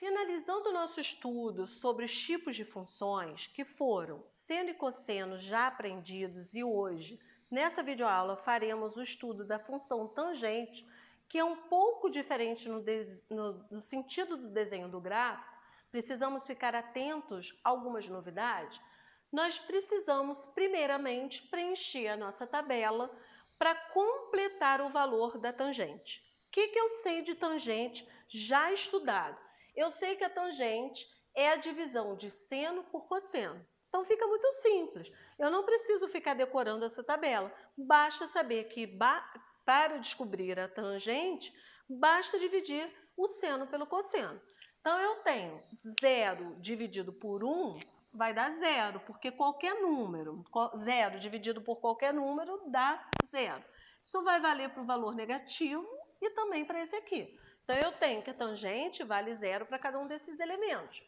Finalizando o nosso estudo sobre os tipos de funções, que foram seno e cosseno já aprendidos, e hoje, nessa videoaula, faremos o estudo da função tangente, que é um pouco diferente no sentido do desenho do gráfico. Precisamos ficar atentos a algumas novidades. Nós precisamos, primeiramente, preencher a nossa tabela para completar o valor da tangente. O que eu sei de tangente já estudado? Eu sei que a tangente é a divisão de seno por cosseno. Então fica muito simples. Eu não preciso ficar decorando essa tabela. Basta saber que para descobrir a tangente, basta dividir o seno pelo cosseno. Então eu tenho 0 dividido por 1 vai dar 0, porque qualquer número, 0 dividido por qualquer número dá 0. Isso vai valer para o valor negativo e também para esse aqui. Então, eu tenho que a tangente vale 0 para cada um desses elementos.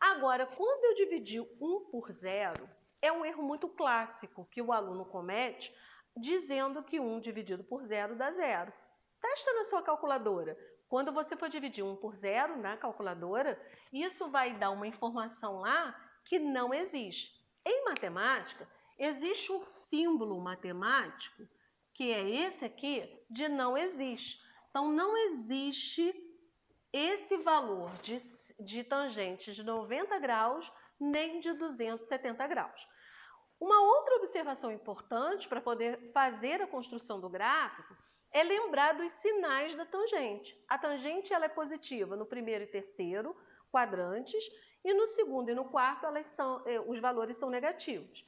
Agora, quando eu dividir 1 por 0, é um erro muito clássico que o aluno comete, dizendo que 1 dividido por 0 dá 0. Testa na sua calculadora. Quando você for dividir 1 por 0 na calculadora, isso vai dar uma informação lá que não existe. Em matemática, existe um símbolo matemático, que é esse aqui, de não existe. Então, não existe esse valor de tangente de 90 graus nem de 270 graus. Uma outra observação importante para poder fazer a construção do gráfico é lembrar dos sinais da tangente. A tangente ela é positiva no primeiro e terceiro quadrantes e no segundo e no quarto os valores são negativos.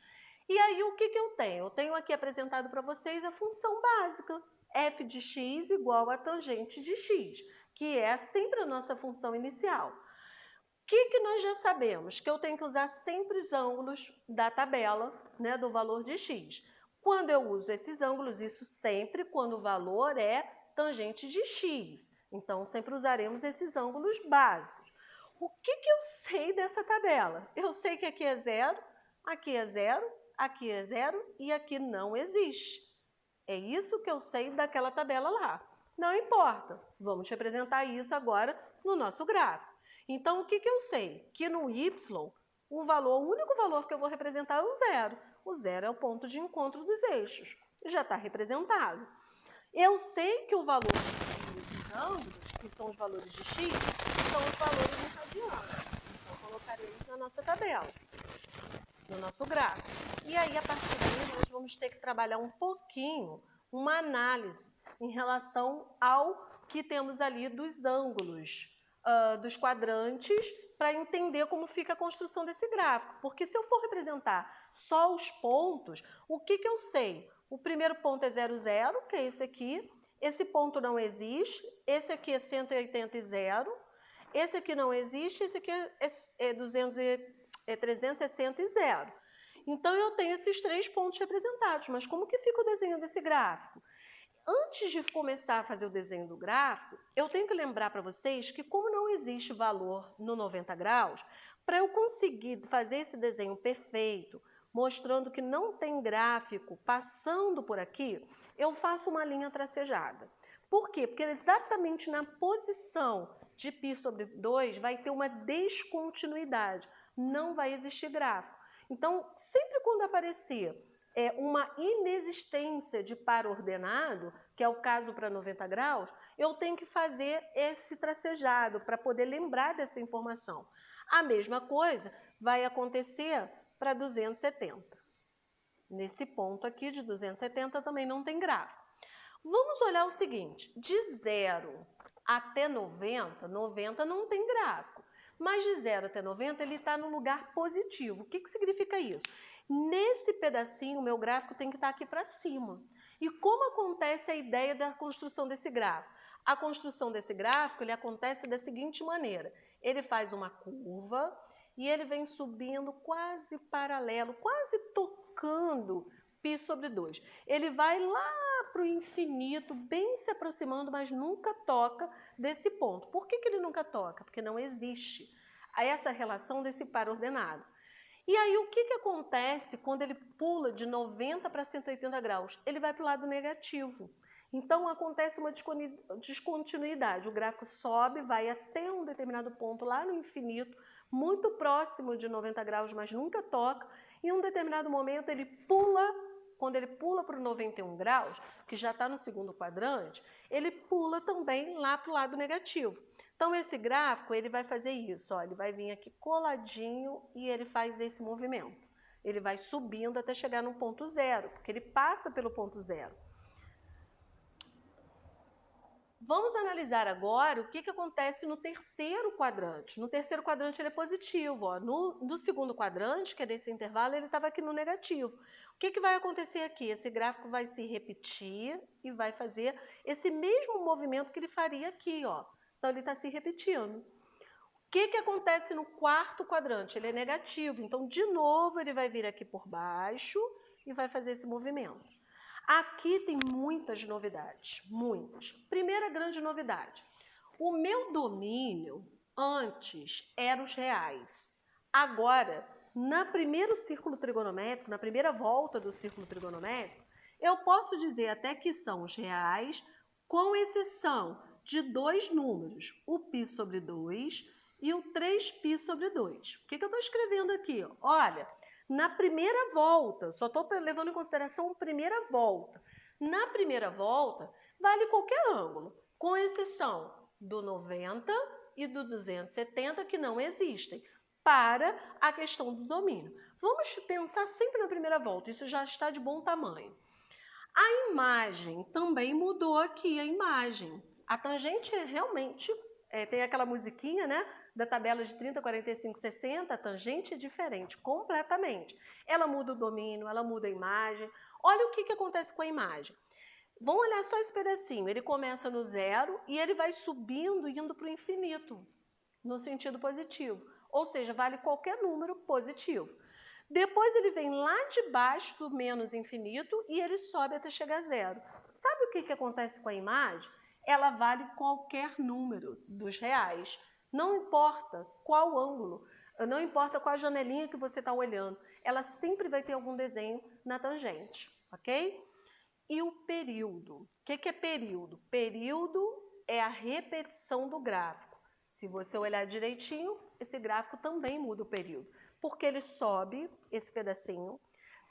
E aí o que eu tenho? Eu tenho aqui apresentado para vocês a função básica. F de x igual a tangente de x, que é sempre a nossa função inicial. O que nós já sabemos? Que eu tenho que usar sempre os ângulos da tabela, né, do valor de x. Quando eu uso esses ângulos, isso sempre quando o valor é tangente de x. Então, sempre usaremos esses ângulos básicos. O que eu sei dessa tabela? Eu sei que aqui é 0, aqui é 0, aqui é 0 e aqui não existe. É isso que eu sei daquela tabela lá. Não importa, vamos representar isso agora no nosso gráfico. Então, o que eu sei? Que no y, o único valor que eu vou representar é o 0. O 0 é o ponto de encontro dos eixos. Já está representado. Eu sei que o valor dos ângulos, que são os valores de x, são os valores em radianos. Então, colocaremos na nossa tabela, no nosso gráfico. E aí, a partir daí, nós vamos ter que trabalhar um pouquinho, uma análise em relação ao que temos ali dos ângulos, dos quadrantes, para entender como fica a construção desse gráfico. Porque se eu for representar só os pontos, o que eu sei? O primeiro ponto é 0, 0, que é esse aqui. Esse ponto não existe. Esse aqui é 180 e 0. Esse aqui não existe. Esse aqui é 360 e 0. Então, eu tenho esses 3 pontos representados. Mas como que fica o desenho desse gráfico? Antes de começar a fazer o desenho do gráfico, eu tenho que lembrar para vocês que como não existe valor no 90 graus, para eu conseguir fazer esse desenho perfeito, mostrando que não tem gráfico passando por aqui, eu faço uma linha tracejada. Por quê? Porque exatamente na posição de π sobre 2 vai ter uma descontinuidade, não vai existir gráfico. Então, sempre quando aparecer uma inexistência de par ordenado, que é o caso para 90 graus, eu tenho que fazer esse tracejado para poder lembrar dessa informação. A mesma coisa vai acontecer para 270. Nesse ponto aqui de 270 também não tem gráfico. Vamos olhar o seguinte, de 0 até 90, 90 não tem gráfico. Mas de 0 até 90 ele está no lugar positivo. O que significa isso? Nesse pedacinho, o meu gráfico tem que estar aqui para cima. E como acontece a ideia da construção desse gráfico? A construção desse gráfico ele acontece da seguinte maneira. Ele faz uma curva e ele vem subindo quase paralelo, quase tocando π sobre 2. Ele vai lá para o infinito, bem se aproximando, mas nunca toca desse ponto. Por que ele nunca toca? Porque não existe essa relação desse par ordenado. E aí, o que acontece quando ele pula de 90 para 180 graus? Ele vai para o lado negativo. Então, acontece uma descontinuidade. O gráfico sobe, vai até um determinado ponto lá no infinito, muito próximo de 90 graus, mas nunca toca. Em um determinado momento, ele pula. Quando ele pula para o 91 graus, que já está no segundo quadrante, ele pula também lá para o lado negativo. Então, esse gráfico, ele vai fazer isso, ó, ele vai vir aqui coladinho e ele faz esse movimento. Ele vai subindo até chegar no ponto zero, porque ele passa pelo ponto zero. Vamos analisar agora o que acontece no terceiro quadrante. No terceiro quadrante ele é positivo. Ó. No segundo quadrante, que é desse intervalo, ele estava aqui no negativo. O que vai acontecer aqui? Esse gráfico vai se repetir e vai fazer esse mesmo movimento que ele faria aqui. Ó. Então, ele está se repetindo. O que acontece no quarto quadrante? Ele é negativo. Então, de novo, ele vai vir aqui por baixo e vai fazer esse movimento. Aqui tem muitas novidades, muitas. Primeira grande novidade, o meu domínio antes era os reais. Agora, no primeiro círculo trigonométrico, na primeira volta do círculo trigonométrico, eu posso dizer até que são os reais, com exceção de dois números, o π sobre 2 e o 3π sobre 2. O que eu estou escrevendo aqui? Olha, na primeira volta, só estou levando em consideração a primeira volta. Na primeira volta, vale qualquer ângulo, com exceção do 90 e do 270, que não existem, para a questão do domínio. Vamos pensar sempre na primeira volta, isso já está de bom tamanho. A imagem também mudou aqui, a imagem. A tangente realmente, tem aquela musiquinha, né? Da tabela de 30, 45, 60, a tangente é diferente, completamente. Ela muda o domínio, ela muda a imagem. Olha o que acontece com a imagem. Vamos olhar só esse pedacinho. Ele começa no zero e ele vai subindo, indo para o infinito, no sentido positivo. Ou seja, vale qualquer número positivo. Depois ele vem lá de baixo do menos infinito e ele sobe até chegar a zero. Sabe o que acontece com a imagem? Ela vale qualquer número dos reais. Não importa qual ângulo, não importa qual janelinha que você está olhando, ela sempre vai ter algum desenho na tangente, ok? E o período? O que é período? Período é a repetição do gráfico. Se você olhar direitinho, esse gráfico também muda o período, porque ele sobe esse pedacinho,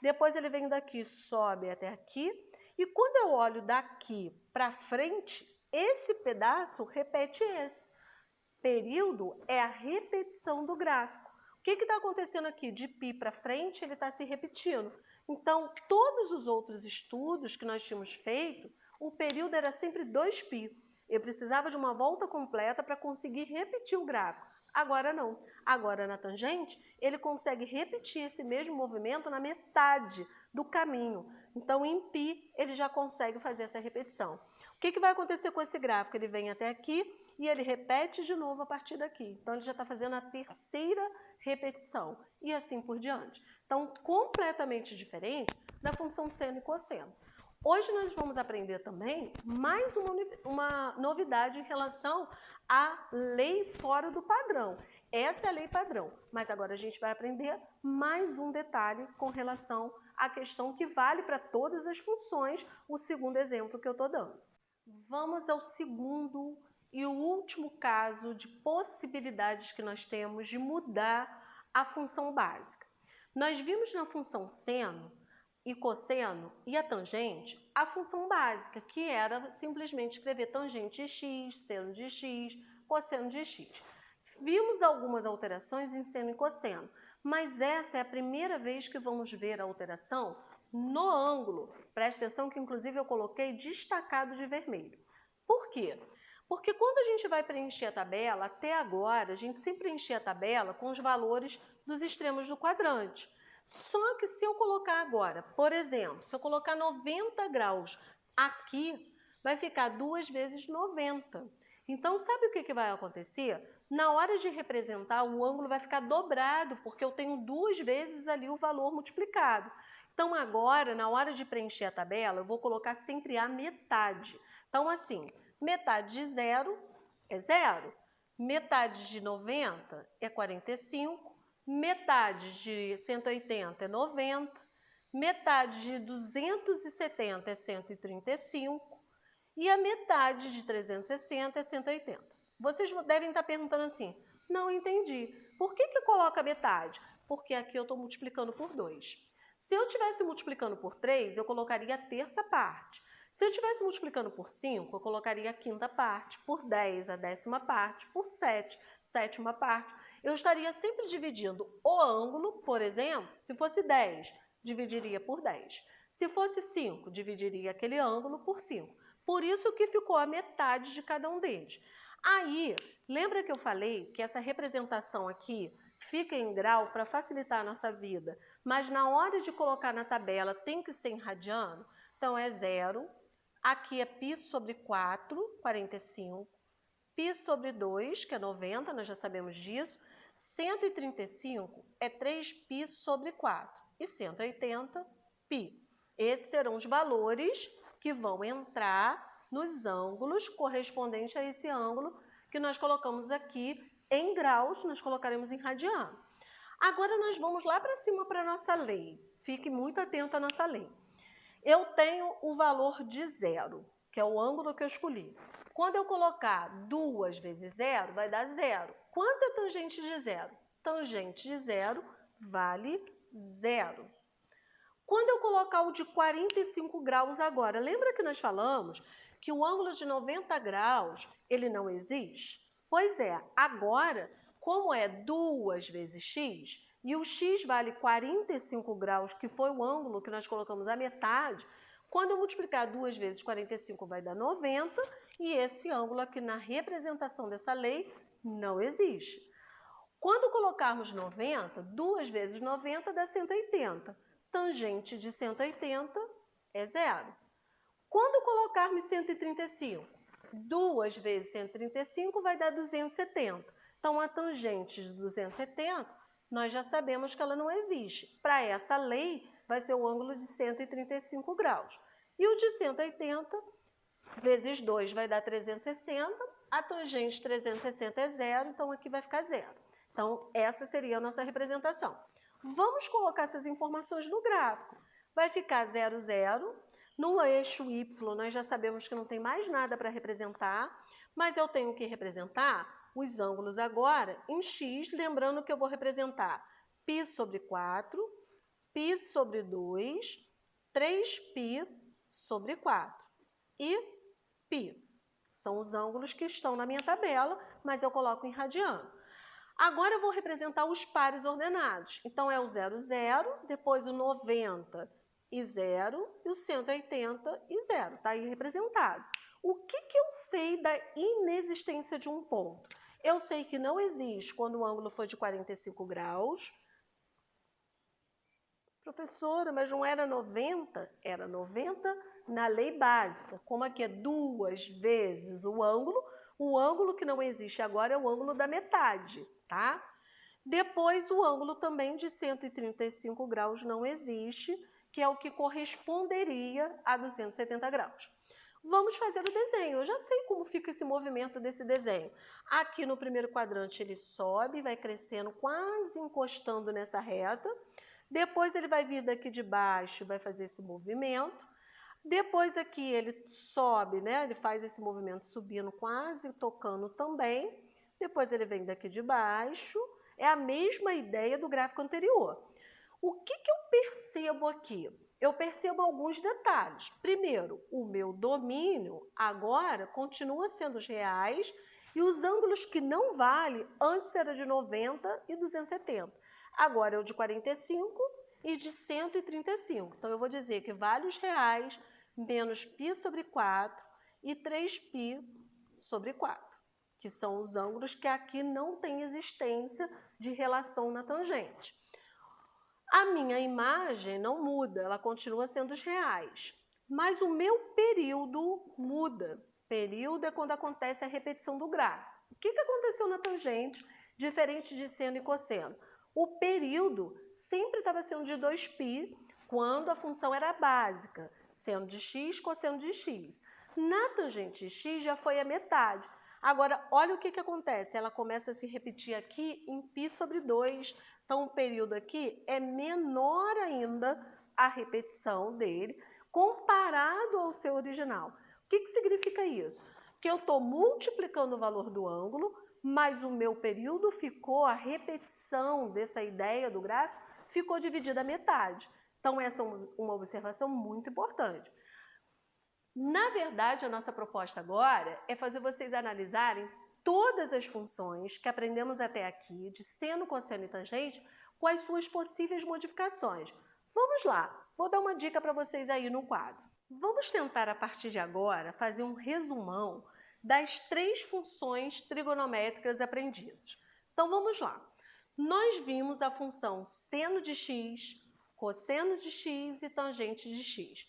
depois ele vem daqui, sobe até aqui, e quando eu olho daqui para frente, esse pedaço repete esse. Período é a repetição do gráfico. O que está acontecendo aqui? De π para frente, ele está se repetindo. Então, todos os outros estudos que nós tínhamos feito, o período era sempre 2π. Eu precisava de uma volta completa para conseguir repetir o gráfico. Agora não. Agora, na tangente, ele consegue repetir esse mesmo movimento na metade do caminho. Então, em π, ele já consegue fazer essa repetição. O que vai acontecer com esse gráfico? Ele vem até aqui e ele repete de novo a partir daqui. Então, ele já está fazendo a terceira repetição e assim por diante. Então, completamente diferente da função seno e cosseno. Hoje nós vamos aprender também mais uma novidade em relação à lei fora do padrão. Essa é a lei padrão, mas agora a gente vai aprender mais um detalhe com relação à questão que vale para todas as funções, o segundo exemplo que eu estou dando. Vamos ao segundo e o último caso de possibilidades que nós temos de mudar a função básica. Nós vimos na função seno e cosseno e a tangente a função básica, que era simplesmente escrever tangente de x, seno de x, cosseno de x. Vimos algumas alterações em seno e cosseno, mas essa é a primeira vez que vamos ver a alteração no ângulo. Preste atenção que inclusive eu coloquei destacado de vermelho. Por quê? Porque quando a gente vai preencher a tabela, até agora, a gente sempre preenchia a tabela com os valores dos extremos do quadrante. Só que se eu colocar agora, por exemplo, se eu colocar 90 graus aqui, vai ficar 2 vezes 90. Então, sabe o que vai acontecer? Na hora de representar, o ângulo vai ficar dobrado, porque eu tenho 2 vezes ali o valor multiplicado. Então, agora, na hora de preencher a tabela, eu vou colocar sempre a metade. Então, assim, metade de 0 é 0, metade de 90 é 45, metade de 180 é 90, metade de 270 é 135 E a metade de 360 é 180. Vocês devem estar perguntando assim, não entendi. Por que coloca a metade? Porque aqui eu estou multiplicando por 2. Se eu estivesse multiplicando por 3, eu colocaria a terça parte. Se eu estivesse multiplicando por 5, eu colocaria a quinta parte, por 10, a décima parte, por 7, sétima parte. Eu estaria sempre dividindo o ângulo, por exemplo, se fosse 10, dividiria por 10. Se fosse 5, dividiria aquele ângulo por 5. Por isso que ficou a metade de cada um deles. Aí, lembra que eu falei que essa representação aqui fica em grau para facilitar a nossa vida, mas na hora de colocar na tabela tem que ser em radiano? Então é 0, aqui é π sobre 4, 45, π sobre 2, que é 90, nós já sabemos disso, 135 é 3π sobre 4 e 180 π. Esses serão os valores que vão entrar nos ângulos correspondentes a esse ângulo que nós colocamos aqui em graus, nós colocaremos em radiano. Agora nós vamos lá para cima para a nossa lei. Fique muito atento à nossa lei. Eu tenho o valor de 0, que é o ângulo que eu escolhi. Quando eu colocar 2 vezes 0, vai dar 0. Quanto é tangente de 0? Tangente de 0 vale 0. Quando eu colocar o de 45 graus agora, lembra que nós falamos que o ângulo de 90 graus, ele não existe? Pois é, agora, como é 2 vezes x, e o x vale 45 graus, que foi o ângulo que nós colocamos a metade, quando eu multiplicar 2 vezes 45 vai dar 90, e esse ângulo aqui na representação dessa lei não existe. Quando colocarmos 90, 2 vezes 90 dá 180. Tangente de 180 é 0. Quando colocarmos 135, 2 vezes 135 vai dar 270. Então, a tangente de 270, nós já sabemos que ela não existe. Para essa lei, vai ser o ângulo de 135 graus. E o de 180 vezes 2 vai dar 360. A tangente de 360 é 0, então aqui vai ficar 0. Então, essa seria a nossa representação. Vamos colocar essas informações no gráfico. Vai ficar 0, 0. No eixo Y, nós já sabemos que não tem mais nada para representar, mas eu tenho que representar os ângulos agora em x, lembrando que eu vou representar π sobre 4, π sobre 2, 3π sobre 4 e π. São os ângulos que estão na minha tabela, mas eu coloco em radiano. Agora eu vou representar os pares ordenados. Então, é o 0, 0, depois o 90 e 0, e o 180 e 0. Está aí representado. O que eu sei da inexistência de um ponto? Eu sei que não existe quando o ângulo for de 45 graus. Professora, mas não era 90? Era 90 na lei básica. Como aqui é 2 vezes o ângulo que não existe agora é o ângulo da metade, tá? Depois, o ângulo também de 135 graus não existe, que é o que corresponderia a 270 graus. Vamos fazer o desenho. Eu já sei como fica esse movimento desse desenho. Aqui no primeiro quadrante ele sobe, vai crescendo, quase encostando nessa reta. Depois ele vai vir daqui de baixo, vai fazer esse movimento. Depois aqui ele sobe, né? Ele faz esse movimento subindo, quase tocando também. Depois ele vem daqui de baixo. É a mesma ideia do gráfico anterior. O que eu percebo aqui? Eu percebo alguns detalhes. Primeiro, o meu domínio agora continua sendo os reais e os ângulos que não vale, antes era de 90 e 270. Agora é o de 45 e de 135. Então, eu vou dizer que vale os reais menos π sobre 4 e 3π sobre 4, que são os ângulos que aqui não tem existência de relação na tangente. A minha imagem não muda, ela continua sendo os reais, mas o meu período muda. Período é quando acontece a repetição do gráfico. O que aconteceu na tangente, diferente de seno e cosseno? O período sempre estava sendo de 2π quando a função era básica, seno de x, cosseno de x. Na tangente de x já foi a metade. Agora, olha o que acontece, ela começa a se repetir aqui em π sobre 2. Então, o período aqui é menor ainda a repetição dele, comparado ao seu original. que significa isso? Que eu estou multiplicando o valor do ângulo, mas o meu período ficou, a repetição dessa ideia do gráfico ficou dividida à metade. Então, essa é uma observação muito importante. Na verdade, a nossa proposta agora é fazer vocês analisarem todas as funções que aprendemos até aqui, de seno, cosseno e tangente, com as suas possíveis modificações. Vamos lá, vou dar uma dica para vocês aí no quadro. Vamos tentar, a partir de agora, fazer um resumão das 3 funções trigonométricas aprendidas. Então, vamos lá. Nós vimos a função seno de x, cosseno de x e tangente de x.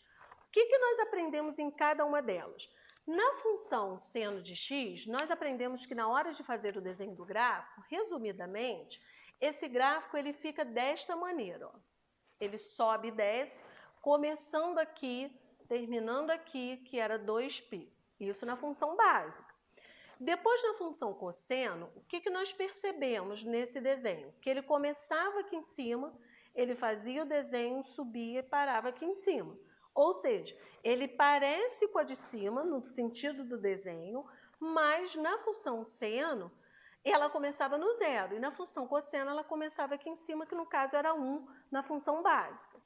O que nós aprendemos em cada uma delas? Na função seno de x, nós aprendemos que na hora de fazer o desenho do gráfico, resumidamente, esse gráfico ele fica desta maneira. Ó. Ele sobe e desce, começando aqui, terminando aqui, que era 2π. Isso na função básica. Depois, na função cosseno, o que nós percebemos nesse desenho? Que ele começava aqui em cima, ele fazia o desenho, subia e parava aqui em cima. Ou seja, ele parece com a de cima, no sentido do desenho, mas na função seno, ela começava no 0. E na função cosseno, ela começava aqui em cima, que no caso era 1 na função básica.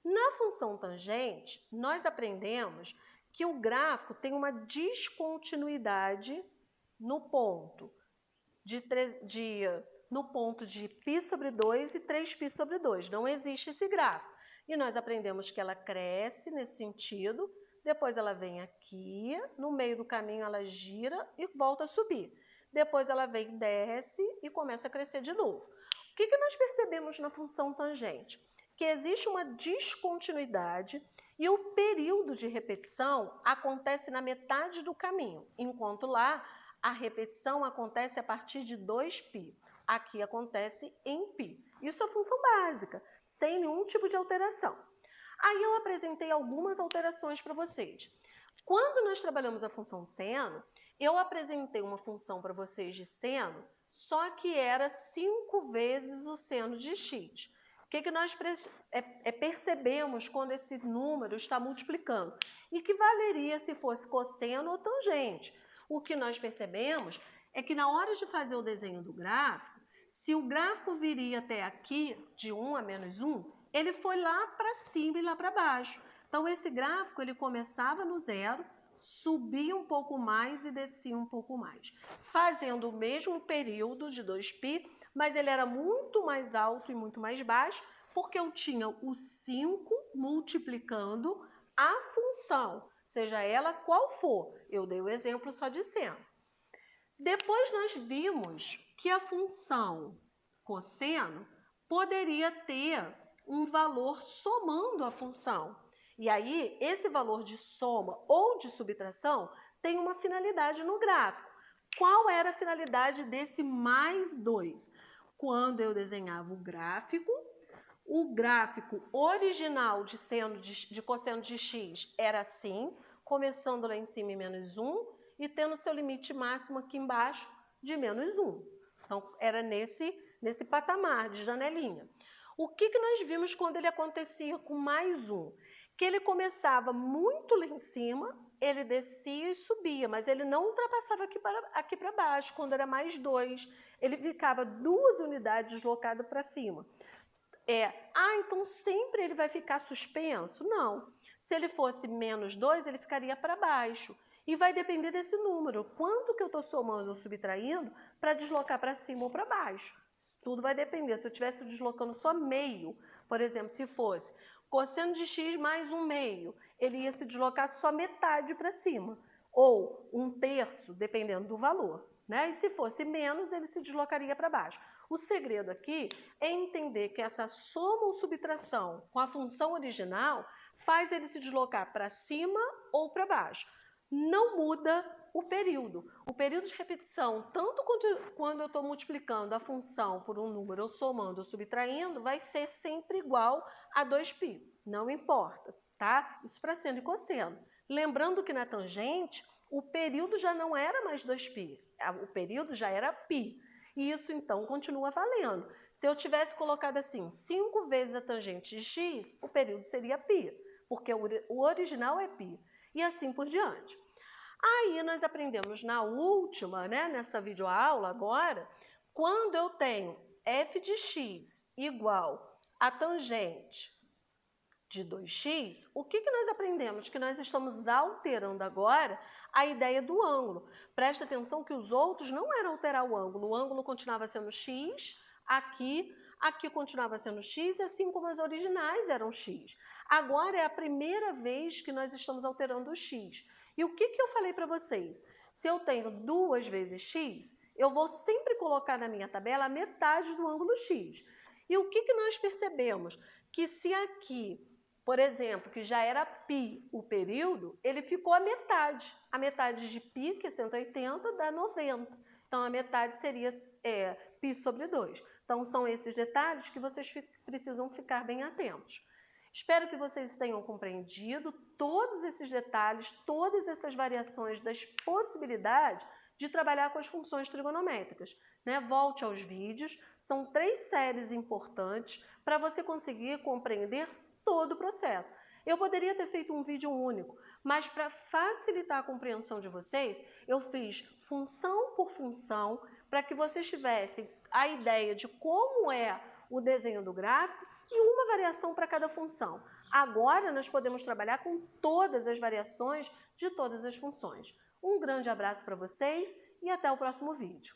Na função tangente, nós aprendemos que o gráfico tem uma descontinuidade no ponto de π sobre 2 e 3π sobre 2. Não existe esse gráfico. E nós aprendemos que ela cresce nesse sentido, depois ela vem aqui, no meio do caminho ela gira e volta a subir. Depois ela vem, desce e começa a crescer de novo. O que nós percebemos na função tangente? Que existe uma descontinuidade e o período de repetição acontece na metade do caminho, enquanto lá a repetição acontece a partir de 2π. Aqui acontece em π. Isso é a função básica, sem nenhum tipo de alteração. Aí eu apresentei algumas alterações para vocês. Quando nós trabalhamos a função seno, eu apresentei uma função para vocês de seno, só que era 5 vezes o seno de x. O que nós percebemos quando esse número está multiplicando? E que valeria se fosse cosseno ou tangente. O que nós percebemos é que na hora de fazer o desenho do gráfico, se o gráfico viria até aqui, de 1 a menos 1, ele foi lá para cima e lá para baixo. Então, esse gráfico ele começava no 0, subia um pouco mais e descia um pouco mais, fazendo o mesmo período de 2π, mas ele era muito mais alto e muito mais baixo, porque eu tinha o 5 multiplicando a função, seja ela qual for. Eu dei o exemplo só de seno. Depois nós vimos que a função cosseno poderia ter um valor somando a função. E aí, esse valor de soma ou de subtração tem uma finalidade no gráfico. Qual era a finalidade desse mais 2? Quando eu desenhava o gráfico original de cosseno de x era assim, começando lá em cima em menos 1 e tendo seu limite máximo aqui embaixo de menos 1. Então, era nesse patamar de janelinha. O que nós vimos quando ele acontecia com mais 1? Que ele começava muito lá em cima, ele descia e subia, mas ele não ultrapassava aqui para baixo, quando era mais 2. Ele ficava 2 unidades deslocado para cima. Então sempre ele vai ficar suspenso? Não. Se ele fosse menos 2, ele ficaria para baixo. E vai depender desse número, quanto que eu estou somando ou subtraindo para deslocar para cima ou para baixo. Isso tudo vai depender. Se eu estivesse deslocando só meio, por exemplo, se fosse cosseno de x mais 1/2, ele ia se deslocar só metade para cima, ou 1/3, dependendo do valor, né? E se fosse menos, ele se deslocaria para baixo. O segredo aqui é entender que essa soma ou subtração com a função original faz ele se deslocar para cima ou para baixo. Não muda o período. O período de repetição, tanto quando eu estou multiplicando a função por um número, ou somando ou subtraindo, vai ser sempre igual a 2π. Não importa, tá? Isso para seno e cosseno. Lembrando que na tangente, o período já não era mais 2π. O período já era π. E isso, então, continua valendo. Se eu tivesse colocado assim, 5 vezes a tangente de x, o período seria π, porque o original é π. E assim por diante. Aí nós aprendemos na última, né, nessa videoaula agora, quando eu tenho f de x igual a tangente de 2x, o que nós aprendemos? Que nós estamos alterando agora a ideia do ângulo. Presta atenção que os outros não eram alterar o ângulo continuava sendo x, aqui continuava sendo x, assim como as originais eram x. Agora é a primeira vez que nós estamos alterando o x. E o que eu falei para vocês? Se eu tenho 2 vezes x, eu vou sempre colocar na minha tabela a metade do ângulo x. E o que nós percebemos? Que se aqui, por exemplo, que já era π o período, ele ficou a metade. A metade de π, que é 180, dá 90. Então, a metade seria π sobre 2. Então, são esses detalhes que vocês precisam ficar bem atentos. Espero que vocês tenham compreendido todos esses detalhes, todas essas variações das possibilidades de trabalhar com as funções trigonométricas. Né? Volte aos vídeos, são 3 séries importantes para você conseguir compreender todo o processo. Eu poderia ter feito um vídeo único, mas para facilitar a compreensão de vocês, eu fiz função por função para que vocês tivessem a ideia de como é o desenho do gráfico e uma variação para cada função. Agora nós podemos trabalhar com todas as variações de todas as funções. Um grande abraço para vocês e até o próximo vídeo.